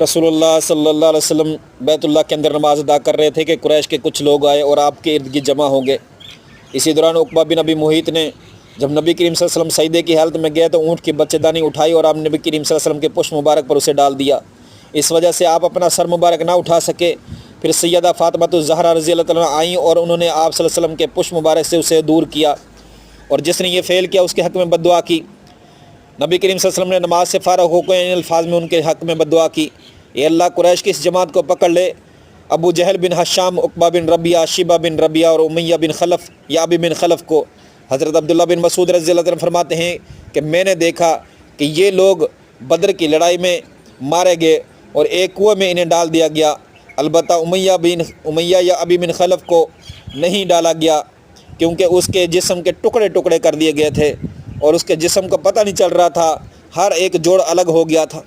رسول اللہ صلی اللہ علیہ وسلم بیت اللہ کے اندر نماز ادا کر رہے تھے کہ قریش کے کچھ لوگ آئے اور آپ کے ارد گرد جمع ہو گئے۔ اسی دوران عقبہ بن ابی معیط نے جب نبی کریم صلی اللہ علیہ وسلم سجدے کی حالت میں گئے تو اونٹ کی بچے دانی اٹھائی اور آپ نے نبی کریم صلی اللہ علیہ وسلم کے پشت مبارک پر اسے ڈال دیا۔ اس وجہ سے آپ اپنا سر مبارک نہ اٹھا سکے۔ پھر سیدہ فاطمہ الزہرا رضی اللہ تعالیٰ عنہ آئیں اور انہوں نے آپ صلی اللہ علیہ وسلم کے پشت مبارک سے اسے دور کیا، اور جس نے یہ فعل کیا اس کے حق میں بد دعا کی۔ نبی کریم صلی اللہ علیہ وسلم نے نماز سے فارغ ہو کر ان الفاظ میں ان کے حق میں بد دعا کی: اے اللہ، قریش کی اس جماعت کو پکڑ لے، ابو جہل بن حشام، عقبہ بن ربیعہ، شیبہ بن ربیعہ اور امیہ بن خلف یا ابی بن خلف کو۔ حضرت عبداللہ بن مسعود رضی اللہ عنہ فرماتے ہیں کہ میں نے دیکھا کہ یہ لوگ بدر کی لڑائی میں مارے گئے اور ایک کنویں میں انہیں ڈال دیا گیا، البتہ امیہ یا ابی بن خلف کو نہیں ڈالا گیا، کیونکہ اس کے جسم کے ٹکڑے ٹکڑے کر دیے گئے تھے اور اس کے جسم کا پتہ نہیں چل رہا تھا، ہر ایک جوڑ الگ ہو گیا تھا۔